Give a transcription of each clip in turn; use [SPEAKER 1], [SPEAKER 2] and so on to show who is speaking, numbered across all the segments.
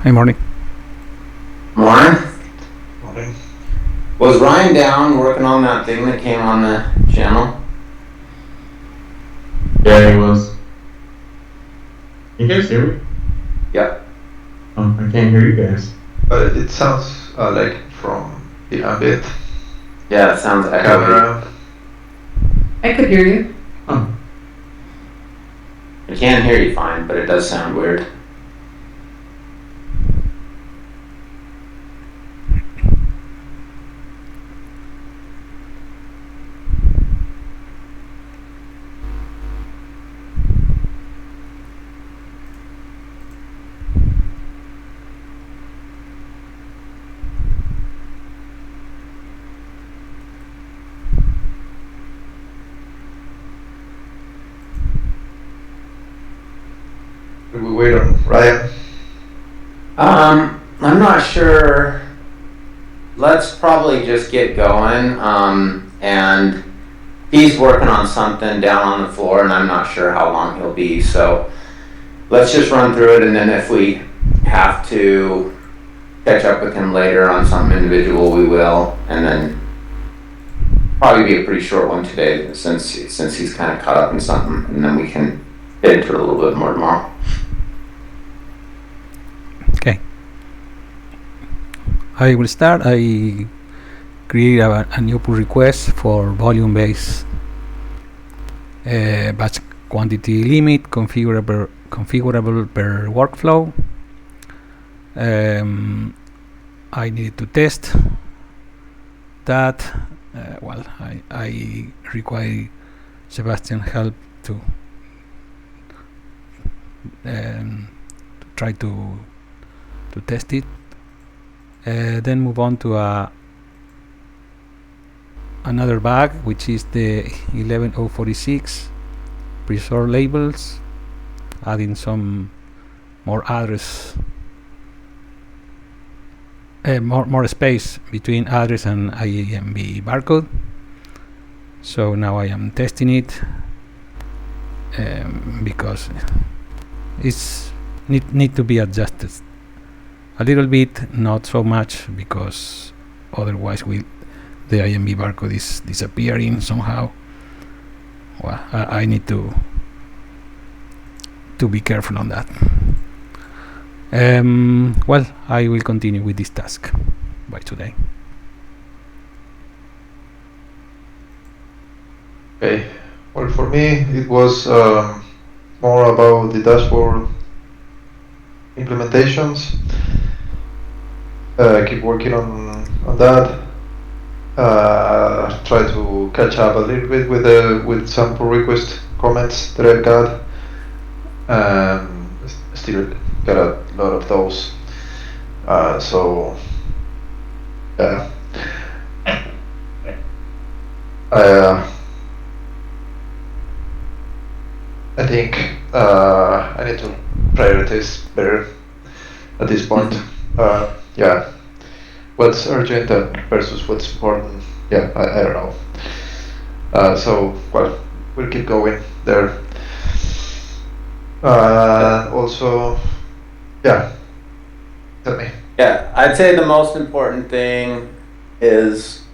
[SPEAKER 1] Hey, morning.
[SPEAKER 2] Morning.
[SPEAKER 3] Morning.
[SPEAKER 2] Was Ryan down working on that thing that came on the channel?
[SPEAKER 3] Yeah, it was. You guys hear me?
[SPEAKER 2] Yep.
[SPEAKER 3] Oh, I can't hear you guys.
[SPEAKER 4] It sounds like from the ambient
[SPEAKER 2] Yeah, it sounds echoey.
[SPEAKER 4] camera.
[SPEAKER 5] I could hear you.
[SPEAKER 3] Oh,
[SPEAKER 2] I can hear you fine, but it does sound weird.
[SPEAKER 4] We wait on Ryan.
[SPEAKER 2] I'm not sure. Let's probably just get going. And he's working on something down on the floor, and I'm not sure how long he'll be. So let's just run through it, and then if we have to catch up with him later on something individual, we will. And then probably be a pretty short one today, since he's kind of caught up in something, and then we can get into it a little bit more tomorrow.
[SPEAKER 1] Okay. I will start. I create a new pull request for volume-based batch quantity limit configurable per workflow. I needed to test that. I require Sebastian help to try to test it. Then move on to another bug, which is the 11046 preserve labels, adding some more address, more space between address and IAMB barcode. So now I am testing it because it's need to be adjusted a little bit, not so much, because otherwise the IMB barcode is disappearing somehow. Well, I need to be careful on that. Well, I will continue with this task by today.
[SPEAKER 4] Okay. Well, for me, it was more about the dashboard implementations. Keep working on that. Try to catch up a little bit with some pull request comments that I've got. Still got a lot of those. So yeah. I think I need to prioritize better at this point. Yeah, what's urgent versus what's important. Yeah, I don't know. So well, we'll keep going there. Also, yeah. Tell me.
[SPEAKER 2] Yeah, I'd say the most important thing is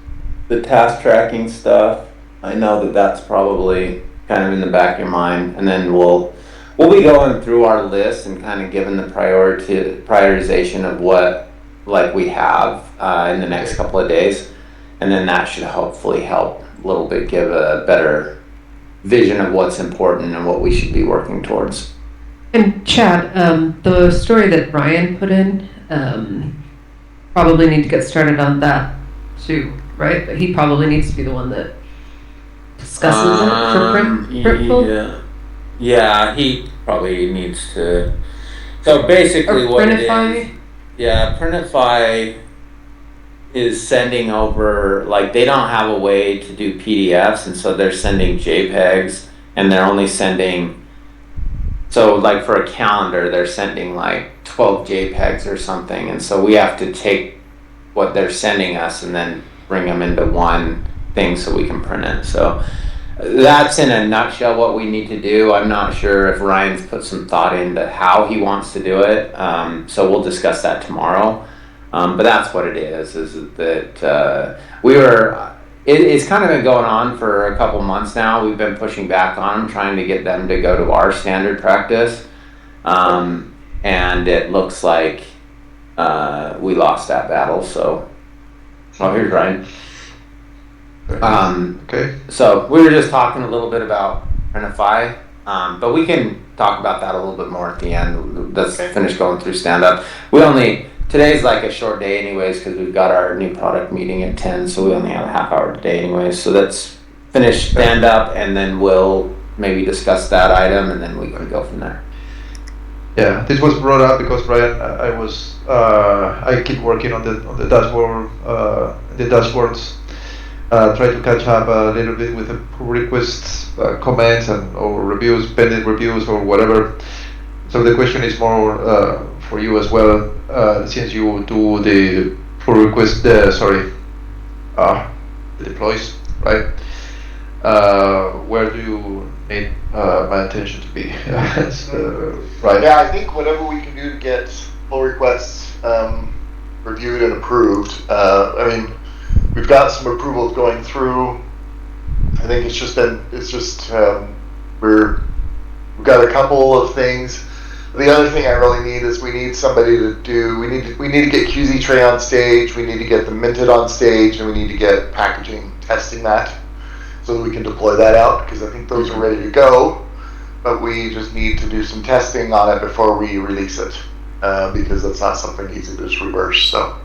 [SPEAKER 2] the task tracking stuff. I know that that's probably kind of in the back of your mind, and then we'll be going through our list and kind of giving the prioritization of what we have in the next couple of days, and then that should hopefully help a little bit give a better vision of what's important and what we should be working towards.
[SPEAKER 5] And Chad, the story that Ryan put in, probably need to get started on that too, right? But he probably needs to be the one that discusses it for Printful.
[SPEAKER 2] Yeah, he probably needs to. So basically,
[SPEAKER 5] Or
[SPEAKER 2] what it
[SPEAKER 5] Printify.
[SPEAKER 2] is, yeah, Printify is sending over, they don't have a way to do PDFs, and so they're sending JPEGs, and they're only sending. So for a calendar, they're sending 12 JPEGs or something, and so we have to take what they're sending us and then bring them into one thing so we can print it. So that's in a nutshell what we need to do. I'm not sure if Ryan's put some thought into how he wants to do it. So we'll discuss that tomorrow. But that's what it is that it's kind of been going on for a couple months now. We've been pushing back on them, trying to get them to go to our standard practice. And it looks like we lost that battle. So, here's Ryan.
[SPEAKER 4] Okay.
[SPEAKER 2] So we were just talking a little bit about NFI, but we can talk about that a little bit more at the end. Let's finish going through stand up. Today's like a short day anyways, because we've got our new product meeting at 10, so we only have a half hour today anyways. So let's finish stand up and then we'll maybe discuss that item and then we can go from there.
[SPEAKER 4] Yeah, this was brought up because Brian, I keep working on the dashboard, the dashboards. Try to catch up a little bit with the pull requests, comments, or reviews, pending reviews, or whatever. So the question is more for you as well, since you do the pull request. The deploys, right? Where do you need my attention to be? Right.
[SPEAKER 6] Yeah, I think whatever we can do to get pull requests reviewed and approved. We've got some approvals going through. I think we've got a couple of things. The other thing I really need is we need to get QZ Tray on stage, we need to get them minted on stage, and we need to get packaging testing that so that we can deploy that out, because I think those are ready to go, but we just need to do some testing on it before we release it, because that's not something easy to just reverse. So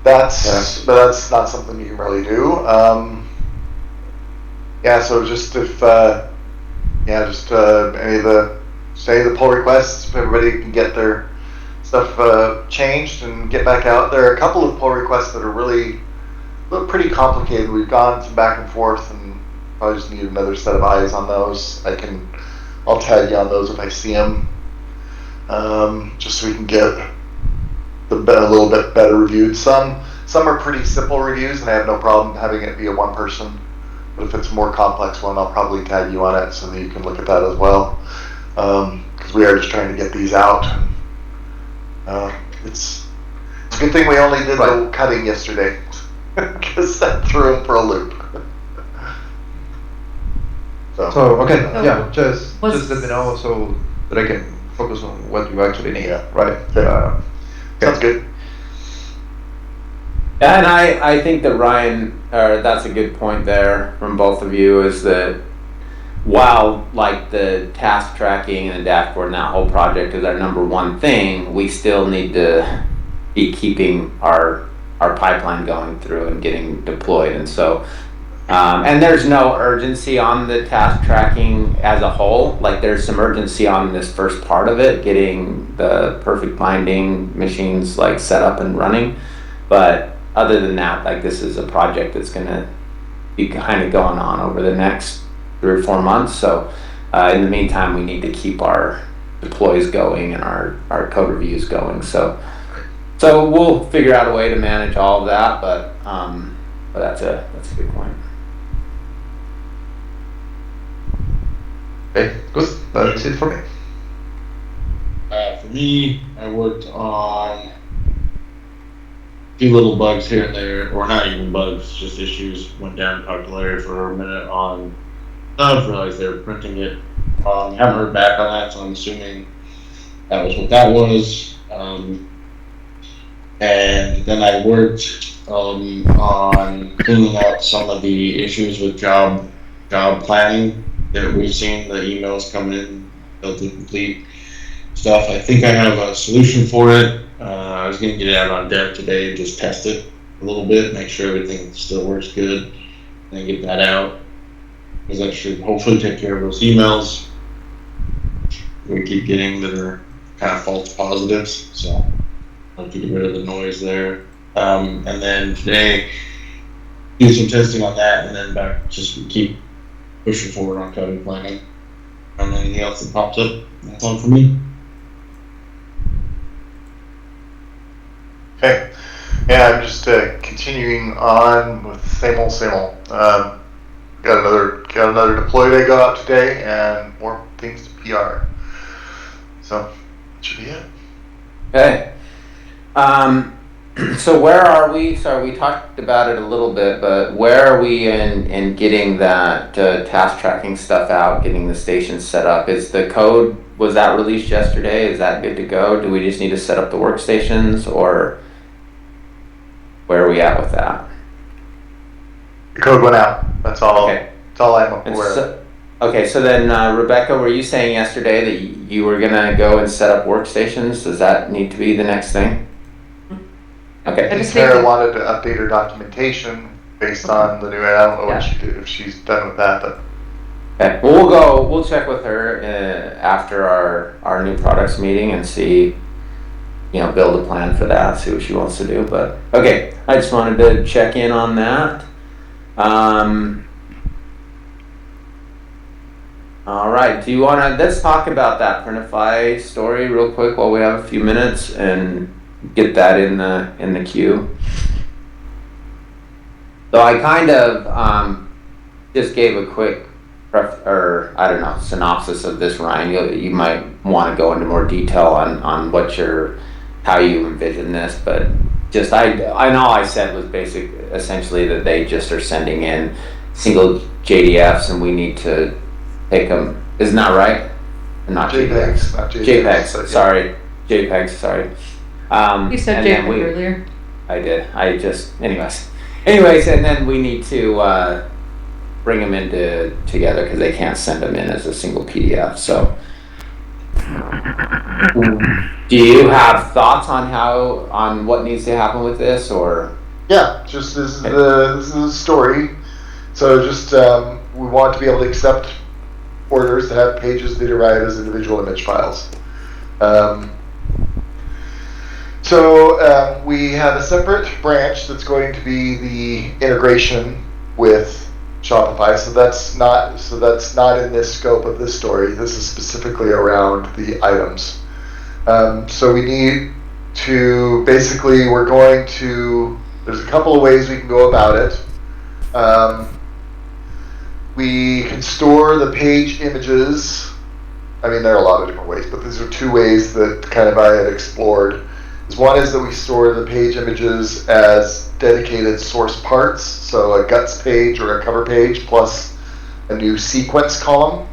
[SPEAKER 6] that's not something you can really do. So just any of the pull requests, if everybody can get their stuff changed and get back out. There are a couple of pull requests that are really pretty complicated. We've gone some back and forth, and probably just need another set of eyes on those. I'll tag you on those if I see them, just so we can get a little bit better reviewed. Some are pretty simple reviews, and I have no problem having it be a one person. But if it's a more complex one, I'll probably tag you on it so that you can look at that as well. Because we are just trying to get these out. It's a good thing we only did the cutting yesterday, because that threw him for a loop.
[SPEAKER 4] So okay, just let me know so that I can focus on what you actually need.
[SPEAKER 6] Yeah.
[SPEAKER 4] Right.
[SPEAKER 6] Sounds good.
[SPEAKER 2] And I think that Ryan, that's a good point there from both of you, is that while like the task tracking and the dashboard and that whole project is our number one thing, we still need to be keeping our pipeline going through and getting deployed. And so, and there's no urgency on the task tracking as a whole. Like there's some urgency on this first part of it, getting the perfect binding machines like set up and running. But other than that, like this is a project that's gonna be kind of going on over the next 3 or 4 months. So in the meantime, we need to keep our deploys going and our code reviews going. So we'll figure out a way to manage all of that, but that's a good point.
[SPEAKER 4] Okay, good. That's it for me.
[SPEAKER 3] For me, I worked on a few little bugs here and there, or not even bugs, just issues. Went down and talked to Larry for a minute on stuff, realized they were printing it. Haven't heard back on that, so I'm assuming that was what that was. And then I worked on cleaning up some of the issues with job planning that we've seen, the emails coming in, built to complete stuff. I think I have a solution for it. I was going to get it out on dev today, just test it a little bit, make sure everything still works good, and then get that out. Because that should hopefully take care of those emails we keep getting that are kind of false positives. So I'll have to get rid of the noise there. And then today, do some testing on that, and then back, just keep pushing forward on coding planning. And anything else that pops up, that's all for me.
[SPEAKER 6] Okay. Yeah, I'm just continuing on with same old. got another deploy day go out today, and more things to PR. So that should be it.
[SPEAKER 2] Okay. So where are we? Sorry, we talked about it a little bit, but where are we in getting that task tracking stuff out, getting the stations set up? Is the code, was that released yesterday? Is that good to go? Do we just need to set up the workstations, or where are we at with that?
[SPEAKER 6] The code went out. That's all.
[SPEAKER 2] Okay.
[SPEAKER 6] That's all I'm
[SPEAKER 2] And
[SPEAKER 6] aware of.
[SPEAKER 2] so, okay, so then Rebecca, were you saying yesterday that you were gonna go and set up workstations? Does that need to be the next thing? Okay.
[SPEAKER 5] I just think
[SPEAKER 6] Sarah
[SPEAKER 5] that-
[SPEAKER 6] wanted to update her documentation based on the new. I don't know
[SPEAKER 5] Yeah.
[SPEAKER 6] what she did, if she's done with that, but
[SPEAKER 2] Okay. Well, we'll check with her after our new products meeting and see, build a plan for that, see what she wants to do. But okay, I just wanted to check in on that. All right, do you want to, let's talk about that Printify story real quick while we have a few minutes and get that in the queue. So I kind of just gave a quick synopsis of this, Ryan. You might want to go into more detail on how you envision this, but just I know I said was essentially that they just are sending in single JDFs and we need to pick them. Isn't that right? Not
[SPEAKER 6] JPEGs, not JPEGs.
[SPEAKER 2] JPEGs.
[SPEAKER 6] but yeah.
[SPEAKER 2] Sorry, JPEGs. Sorry.
[SPEAKER 5] You said
[SPEAKER 2] and then
[SPEAKER 5] JPEG earlier.
[SPEAKER 2] I did. Anyways, and then we need to bring them together because they can't send them in as a single PDF. So, do you have thoughts on what needs to happen with this, or?
[SPEAKER 6] Yeah, just this is the story. So just we want to be able to accept orders that have pages that arrive as individual image files. So we have a separate branch that's going to be the integration with Shopify. So that's not in this scope of this story. This is specifically around the items. So we need to basically there's a couple of ways we can go about it. We can store the page images. I mean, there are a lot of different ways, but these are two ways that kind of I had explored. One is that we store the page images as dedicated source parts, so a guts page or a cover page plus a new sequence column.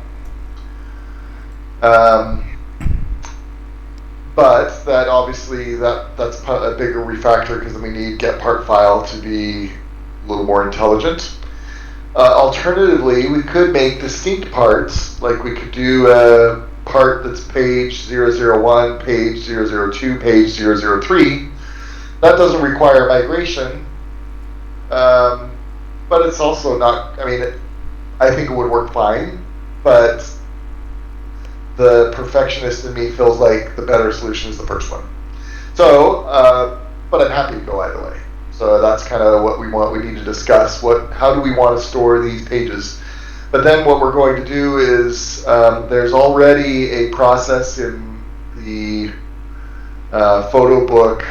[SPEAKER 6] But that obviously that's a bigger refactor because then we need get part file to be a little more intelligent. Alternatively, we could make distinct parts, like we could do a part that's page 001, page 002, page 003. That doesn't require migration, but it's also not, I think it would work fine, but the perfectionist in me feels like the better solution is the first one. So, but I'm happy to go either way. So that's kind of what we want. We need to discuss how do we want to store these pages. But then what we're going to do is there's already a process in the PhotoBook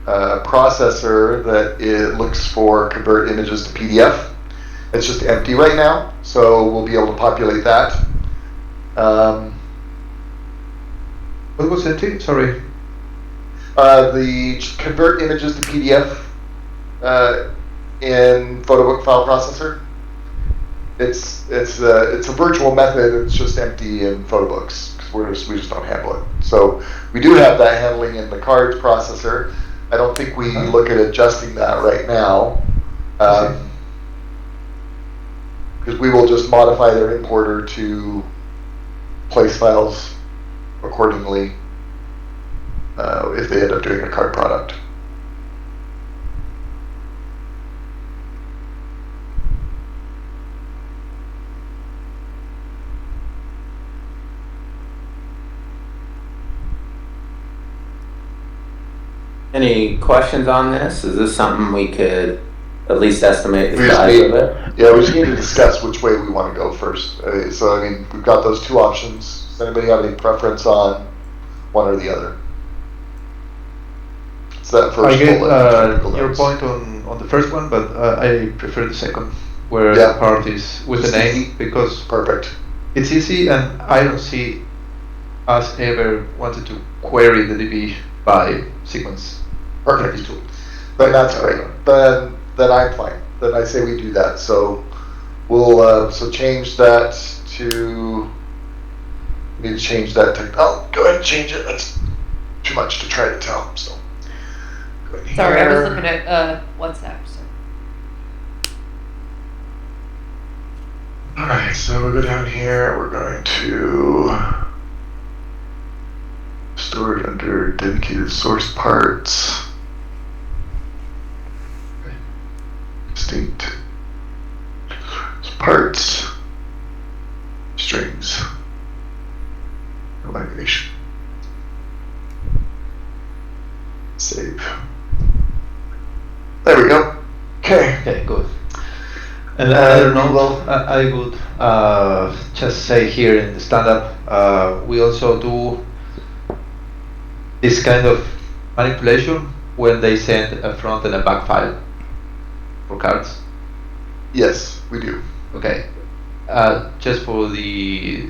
[SPEAKER 6] processor that it looks for convert images to PDF. It's just empty right now, so we'll be able to populate that.
[SPEAKER 4] What was empty? Sorry.
[SPEAKER 6] The convert images to PDF in PhotoBook file processor. It's a virtual method. It's just empty in PhotoBooks because we just don't handle it. So we do have that handling in the cards processor. I don't think we look at adjusting that right now because we will just modify their importer to place files accordingly if they end up doing a card product.
[SPEAKER 2] Any questions on this? Is this something we could at least estimate the
[SPEAKER 6] We just
[SPEAKER 2] size
[SPEAKER 6] need-
[SPEAKER 2] of it?
[SPEAKER 6] Yeah, we just need to discuss which way we want to go first. So, we've got those two options. Does anybody have any preference on one or the other? It's that
[SPEAKER 4] I
[SPEAKER 6] first
[SPEAKER 4] get
[SPEAKER 6] bullet.
[SPEAKER 4] your point on the first one, but I prefer the second. where
[SPEAKER 6] Yeah.
[SPEAKER 4] the part is with the
[SPEAKER 6] Just
[SPEAKER 4] name,
[SPEAKER 6] easy.
[SPEAKER 4] because
[SPEAKER 6] Perfect.
[SPEAKER 4] it's easy, and I don't see us ever wanted to query the DB by sequence.
[SPEAKER 6] Perfect.
[SPEAKER 4] tool.
[SPEAKER 6] Then that's great. Then I'm fine. Then I say we do that. So we'll so change that to. We need to change that to. Oh, go ahead and change it. That's too much to try to tell. So. Go ahead
[SPEAKER 5] Sorry, I was
[SPEAKER 6] here.
[SPEAKER 5] looking at WhatsApp. So.
[SPEAKER 6] All right. So we'll go down here. We're going to store it under dedicated source parts. Distinct parts, strings, no migration. Save. There we go. Okay.
[SPEAKER 4] Okay, good. And I don't know,
[SPEAKER 6] Well,
[SPEAKER 4] I would just say here in the stand-up, we also do this kind of manipulation when they send a front and a back file for cards.
[SPEAKER 6] yes, we do.
[SPEAKER 4] Okay. Just for the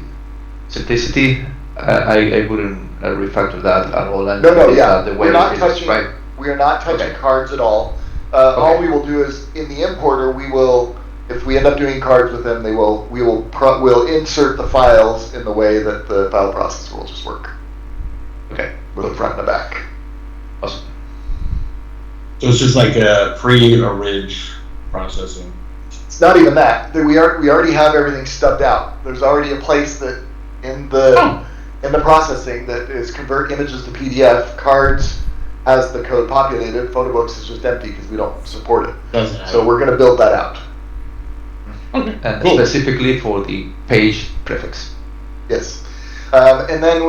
[SPEAKER 4] simplicity, I wouldn't refactor that at all. And
[SPEAKER 6] No,
[SPEAKER 4] leave
[SPEAKER 6] yeah.
[SPEAKER 4] that the way
[SPEAKER 6] We're not
[SPEAKER 4] it is,
[SPEAKER 6] touching.
[SPEAKER 4] right?
[SPEAKER 6] We are not touching
[SPEAKER 4] Okay.
[SPEAKER 6] cards at all. All
[SPEAKER 4] Okay.
[SPEAKER 6] we will do is in the importer, we will, if we end up doing cards with them, we'll insert the files in the way that the file processor will just work
[SPEAKER 4] Okay.
[SPEAKER 6] with a front and a back.
[SPEAKER 4] Awesome.
[SPEAKER 3] So it's just like a pre-orig processing.
[SPEAKER 6] It's not even that. We already have everything stubbed out. There's already a place that in the processing that is convert images to PDF. Cards has the code populated. Photobooks is just empty because we don't support it.
[SPEAKER 3] Doesn't have
[SPEAKER 6] So we're going to build that out.
[SPEAKER 3] Okay,
[SPEAKER 4] And
[SPEAKER 3] cool.
[SPEAKER 4] specifically for the page prefix.
[SPEAKER 6] Yes. And then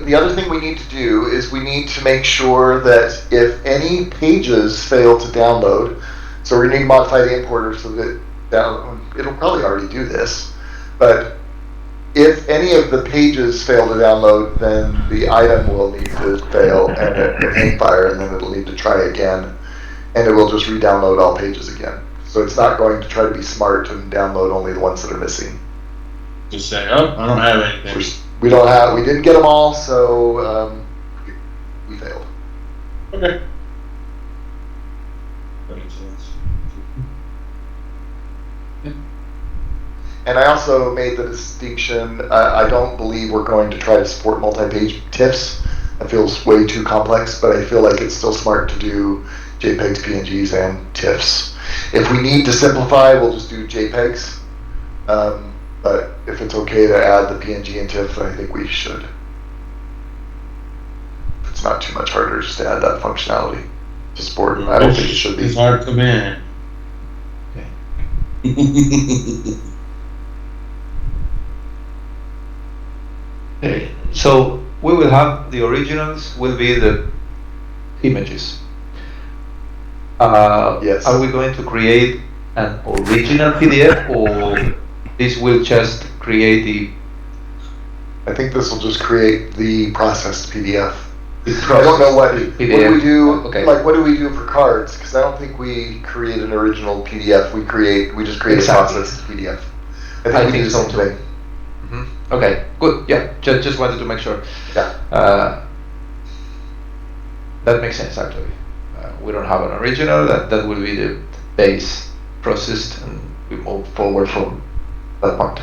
[SPEAKER 6] the other thing we need to do is we need to make sure that if any pages fail to download, so we're going to need to modify the importer so that it'll probably already do this, but if any of the pages fail to download, then the item will need to fail and it will hang fire, and then it'll need to try again, and it will just re-download all pages again. So it's not going to try to be smart and download only the ones that are missing.
[SPEAKER 3] Just say, oh, I don't have anything.
[SPEAKER 6] We didn't get them all, so we failed.
[SPEAKER 3] Okay. That makes sense.
[SPEAKER 6] And I also made the distinction, I don't believe we're going to try to support multi-page TIFFs. That feels way too complex, but I feel like it's still smart to do JPEGs, PNGs, and TIFFs. If we need to simplify, we'll just do JPEGs. But if it's okay to add the PNG and TIFF, I think we should. It's not too much harder just to add that functionality to support. I don't think it should be.
[SPEAKER 3] It's hard to come in.
[SPEAKER 4] Okay. Okay. So we will have the originals will be the images.
[SPEAKER 6] Yes.
[SPEAKER 4] Are we going to create an original PDF, or this will just create the
[SPEAKER 6] I think this will just create the processed PDF.
[SPEAKER 4] process?
[SPEAKER 6] I don't know what
[SPEAKER 4] PDF.
[SPEAKER 6] do we do.
[SPEAKER 4] Okay.
[SPEAKER 6] Like, what do we do for cards? Because I don't think we create an original PDF. We just create
[SPEAKER 4] Exactly.
[SPEAKER 6] a processed PDF.
[SPEAKER 4] I
[SPEAKER 6] I think we
[SPEAKER 4] think
[SPEAKER 6] do the
[SPEAKER 4] so
[SPEAKER 6] same
[SPEAKER 4] too.
[SPEAKER 6] thing.
[SPEAKER 4] Okay, good. Yeah, just wanted to make sure.
[SPEAKER 6] Yeah.
[SPEAKER 4] That makes sense actually. We don't have an original. That will be the base processed, and we move forward from that part.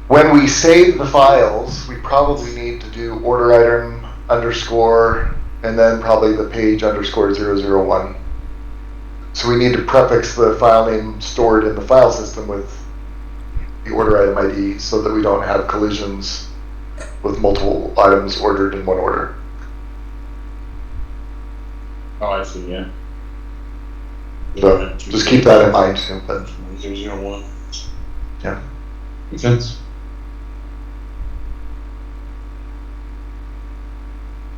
[SPEAKER 6] When we save the files, we probably need to do order item underscore and then probably the page underscore 001. So we need to prefix the file name stored in the file system with the order item ID so that we don't have collisions with multiple items ordered in one order.
[SPEAKER 3] Oh, I see, yeah.
[SPEAKER 6] So just keep that in mind. But
[SPEAKER 3] 001.
[SPEAKER 6] Yeah.
[SPEAKER 3] Makes sense.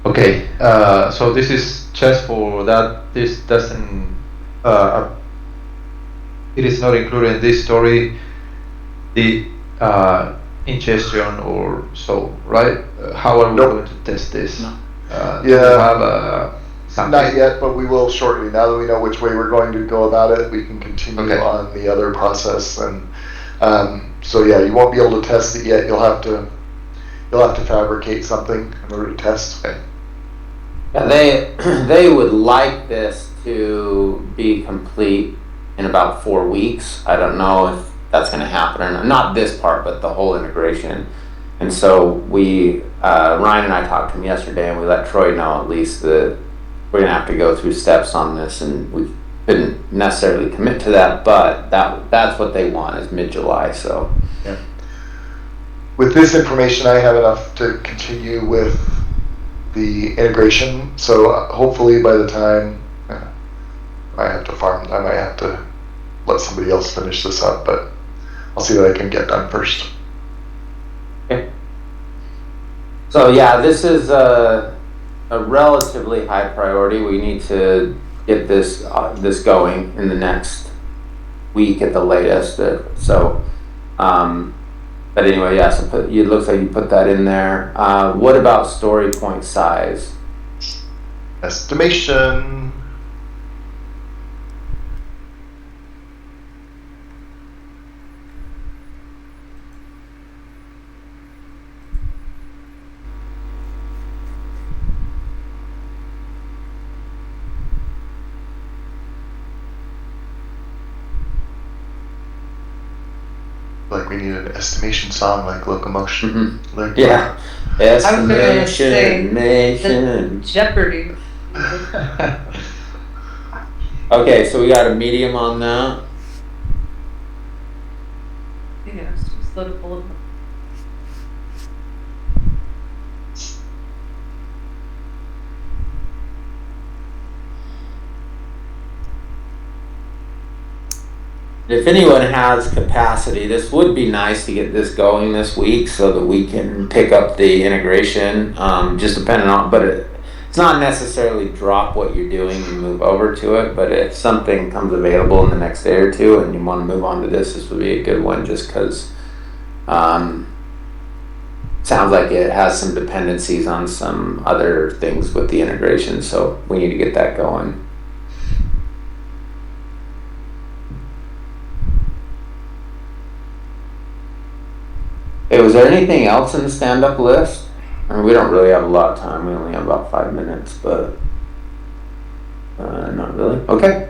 [SPEAKER 4] Okay, so this is just for that. This doesn't. It is not included in this story. The ingestion or so, right? How are we
[SPEAKER 6] Nope.
[SPEAKER 4] going to test this?
[SPEAKER 2] No.
[SPEAKER 4] Do you
[SPEAKER 6] Yeah.
[SPEAKER 4] have a
[SPEAKER 6] Not yet, but we will shortly. Now that we know which way we're going to go about it, we can continue
[SPEAKER 4] Okay.
[SPEAKER 6] on the other process. And so yeah, you won't be able to test it yet. You'll have to fabricate something in order to test.
[SPEAKER 2] Yeah, they would like this to be complete in about 4 weeks. I don't know if that's going to happen or not. Not this part, but the whole integration. And so we, Ryan and I talked to him yesterday, and we let Troy know at least that we're going to have to go through steps on this, and we couldn't necessarily commit to that, but that's what they want is mid-July. So
[SPEAKER 6] With this information, I have enough to continue with the integration. So hopefully by the time I have to farm, I might have to let somebody else finish this up, but I'll see what I can get done first.
[SPEAKER 2] okay. So yeah, this is a relatively high priority. We need to get this going in the next week at the latest. But anyway, yeah. So it looks like you put that in there. What about story point size?
[SPEAKER 6] Estimation. Like we need an estimation song like Locomotion. Like,
[SPEAKER 2] Yeah.
[SPEAKER 5] was gonna say,
[SPEAKER 2] Estimation.
[SPEAKER 5] Jeopardy.
[SPEAKER 2] Okay, so we got a medium on that.
[SPEAKER 5] Yeah, it's too slow to pull it.
[SPEAKER 2] If anyone has capacity, this would be nice to get this going this week so that we can pick up the integration, just depending on, but it's not necessarily drop what you're doing and move over to it, but if something comes available in the next day or two and you want to move on to this would be a good one just because sounds like it has some dependencies on some other things with the integration, so we need to get that going. Hey, was there anything else in the stand-up list? I mean, we don't really have a lot of time. We only have about 5 minutes, but not really. Okay.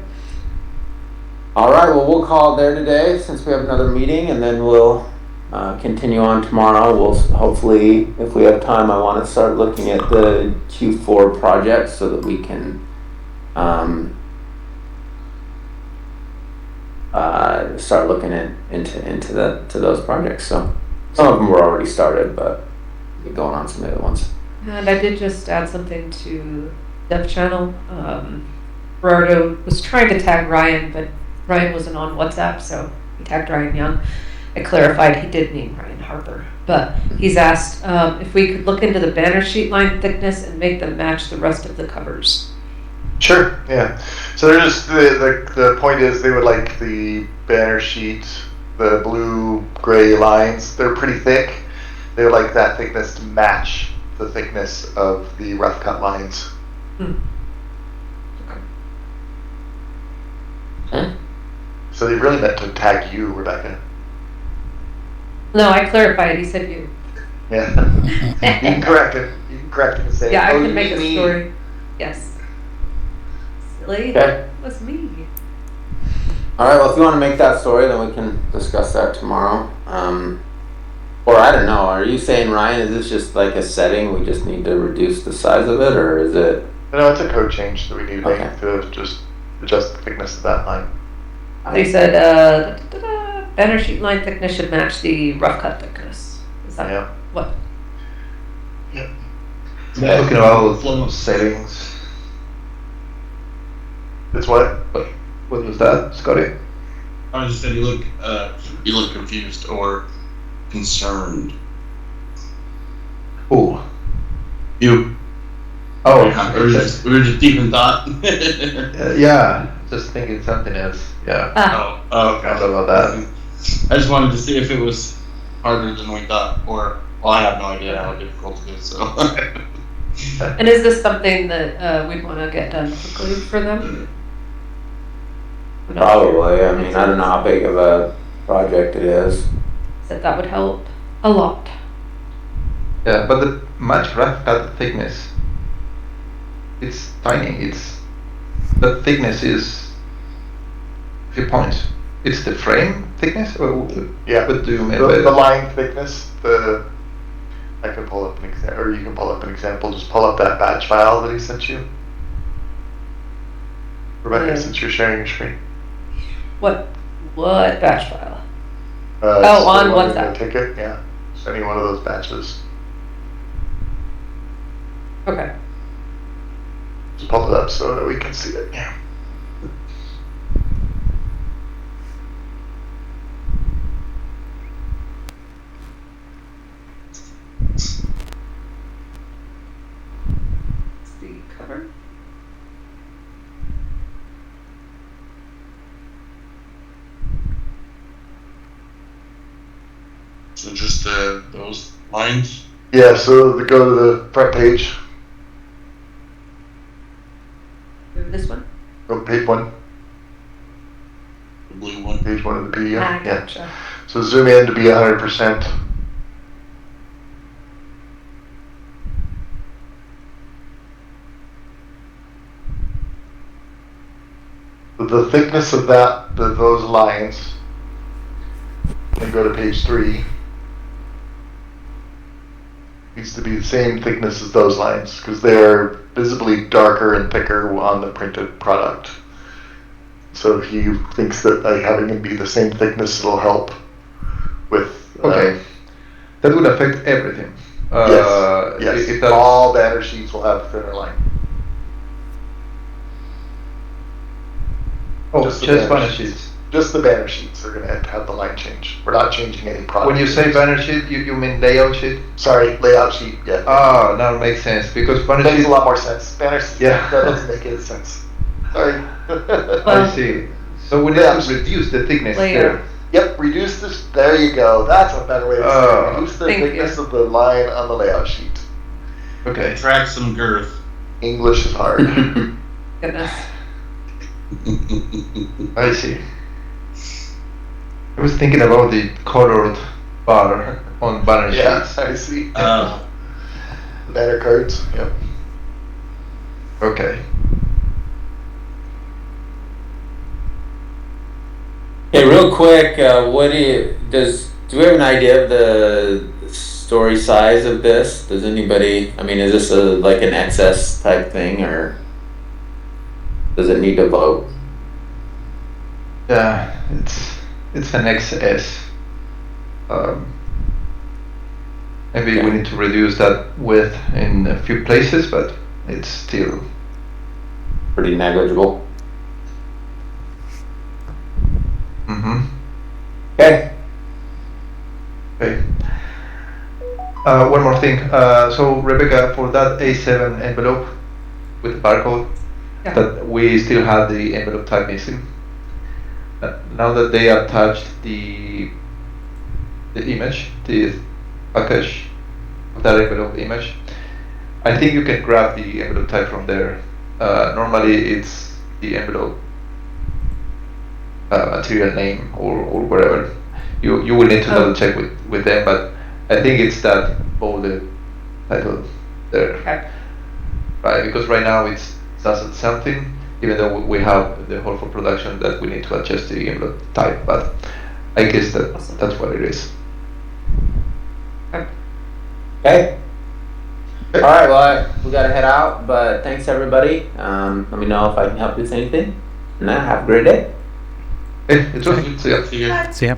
[SPEAKER 2] All right. Well, we'll call it there today since we have another meeting, and then we'll continue on tomorrow. We'll hopefully, if we have time, I want to start looking at the Q4 projects so that we can start looking into those projects. So. Some of them were already started, but we're going on some other ones.
[SPEAKER 5] And I did just add something to Dev Channel. Gerardo was trying to tag Ryan, but Ryan wasn't on WhatsApp, so he tagged Ryan Young. I clarified he did mean Ryan Harper, but he's asked if we could look into the banner sheet line thickness and make them match the rest of the covers.
[SPEAKER 6] Sure, yeah. So they're just the point is they would like the banner sheet, the blue-gray lines. They're pretty thick. They would like that thickness to match the thickness of the rough cut lines.
[SPEAKER 2] Okay.
[SPEAKER 6] So they really meant to tag you, Rebecca.
[SPEAKER 5] No, I clarified. He said you.
[SPEAKER 6] Yeah. You can correct it. You can correct it and say,
[SPEAKER 5] Yeah, I
[SPEAKER 6] "Oh,
[SPEAKER 5] can
[SPEAKER 6] you
[SPEAKER 5] make
[SPEAKER 6] mean
[SPEAKER 5] a
[SPEAKER 6] me."
[SPEAKER 5] story. Yes. Silly.
[SPEAKER 2] Okay.
[SPEAKER 5] That was me.
[SPEAKER 2] All right. Well, if you want to make that story, then we can discuss that tomorrow. Or I don't know. Are you saying, Ryan, is this just like a setting? We just need to reduce the size of it, or is it?
[SPEAKER 6] No, it's a code change that we need to
[SPEAKER 2] Okay.
[SPEAKER 6] make to just adjust the thickness of that line.
[SPEAKER 5] They said banner sheet line thickness should match the rough cut thickness. Is that
[SPEAKER 6] Yeah.
[SPEAKER 5] what?
[SPEAKER 4] Talking about settings.
[SPEAKER 6] It's what?
[SPEAKER 4] What was that, Scotty?
[SPEAKER 3] I just said you look confused or concerned.
[SPEAKER 4] Ooh.
[SPEAKER 3] You.
[SPEAKER 4] Oh,
[SPEAKER 3] Or just deep in thought.
[SPEAKER 4] yeah. Just thinking something else. Yeah.
[SPEAKER 3] Oh, okay.
[SPEAKER 4] I don't know about that.
[SPEAKER 3] I just wanted to see if it was harder than we thought, or well, I have no idea how difficult it is. So
[SPEAKER 5] And is this something that we'd want to get done quickly for them? I'm not sure.
[SPEAKER 2] Probably. I mean, I don't know how big of a project it is.
[SPEAKER 5] That would help a lot.
[SPEAKER 4] Yeah, but the match wrap pad thickness, it's tiny. The thickness is a few points. It's the frame thickness, or
[SPEAKER 6] Yeah.
[SPEAKER 4] what do you mean
[SPEAKER 6] The,
[SPEAKER 4] by
[SPEAKER 6] the
[SPEAKER 4] that?
[SPEAKER 6] line thickness, I can pull up an example, or you can pull up an example. Just pull up that batch file that he sent you. Rebecca,
[SPEAKER 5] Yeah.
[SPEAKER 6] since you're sharing your screen.
[SPEAKER 5] What batch file?
[SPEAKER 6] It's the
[SPEAKER 5] on
[SPEAKER 6] one in
[SPEAKER 5] WhatsApp.
[SPEAKER 6] the ticket, yeah. Just any one of those batches.
[SPEAKER 5] Okay.
[SPEAKER 6] Just pull it up so that we can see it. Yeah.
[SPEAKER 5] It's the cover.
[SPEAKER 3] So just those lines.
[SPEAKER 6] Yeah, so go to the front page.
[SPEAKER 5] This one?
[SPEAKER 6] Go to page one.
[SPEAKER 3] The blue one.
[SPEAKER 6] Page one of the PDF.
[SPEAKER 5] Ah,
[SPEAKER 6] Yeah.
[SPEAKER 5] gotcha.
[SPEAKER 6] So zoom in to be 100%. The thickness of those lines, and go to page 3, needs to be the same thickness as those lines because they're visibly darker and thicker on the printed product. So he thinks that by having them be the same thickness will help with.
[SPEAKER 4] Okay, that would affect everything.
[SPEAKER 6] Yes.
[SPEAKER 4] If that's,
[SPEAKER 6] All banner sheets will have a thinner line.
[SPEAKER 4] just
[SPEAKER 6] the
[SPEAKER 4] banner sheets.
[SPEAKER 6] Just the banner sheets are going to have the line change. We're not changing any product.
[SPEAKER 4] When you say banner sheet, you mean layout sheet?
[SPEAKER 6] Sorry, layout sheet. Yeah.
[SPEAKER 4] Ah, now it makes sense because banner
[SPEAKER 6] Makes
[SPEAKER 4] sheet.
[SPEAKER 6] a lot more sense. Banner sheet.
[SPEAKER 4] Yeah.
[SPEAKER 6] That doesn't make any sense. Sorry.
[SPEAKER 4] I see. So we need
[SPEAKER 6] Yeah.
[SPEAKER 4] to reduce the thickness
[SPEAKER 5] Layer.
[SPEAKER 4] there.
[SPEAKER 6] Yep, reduce this. There you go. That's a better way to say
[SPEAKER 4] Oh.
[SPEAKER 6] it. Reduce the
[SPEAKER 5] Thank
[SPEAKER 6] thickness of the line on the layout sheet.
[SPEAKER 4] Okay.
[SPEAKER 3] Track some girth.
[SPEAKER 6] English is hard.
[SPEAKER 5] Goodness.
[SPEAKER 4] I see. I was thinking about the colored bar on banner
[SPEAKER 6] Yeah,
[SPEAKER 4] sheets.
[SPEAKER 6] I see.
[SPEAKER 3] Oh.
[SPEAKER 6] Banner cards. Yep.
[SPEAKER 4] Okay.
[SPEAKER 2] Hey, real quick, do we have an idea of the story size of this? Does anybody, I mean, is this like an excess type thing, or does it need to vote?
[SPEAKER 4] Yeah, it's an XS. Maybe we
[SPEAKER 2] Okay.
[SPEAKER 4] need to reduce that width in a few places, but it's still.
[SPEAKER 2] Pretty negligible.
[SPEAKER 4] Mm-hmm.
[SPEAKER 2] Okay.
[SPEAKER 4] Okay. One more thing. So Rebecca, for that A7 envelope with the barcode,
[SPEAKER 5] Yeah.
[SPEAKER 4] that we still have the envelope type missing. Now that they attached the image, the package of that envelope image, I think you can grab the envelope type from there. Normally it's the envelope material name or whatever. You will need to
[SPEAKER 5] Oh.
[SPEAKER 4] double check with them, but I think it's that bolded title there,
[SPEAKER 5] Okay.
[SPEAKER 4] right? Because right now it's something, even though we have the whole for production that we need to adjust the envelope type, but I guess
[SPEAKER 5] Awesome.
[SPEAKER 4] that's what it is.
[SPEAKER 2] Okay. All right. Well, we gotta head out, but thanks everybody. Let me know if I can help you with anything. And have a great day.
[SPEAKER 4] Okay, it's all. See ya.
[SPEAKER 3] See ya.
[SPEAKER 1] See ya.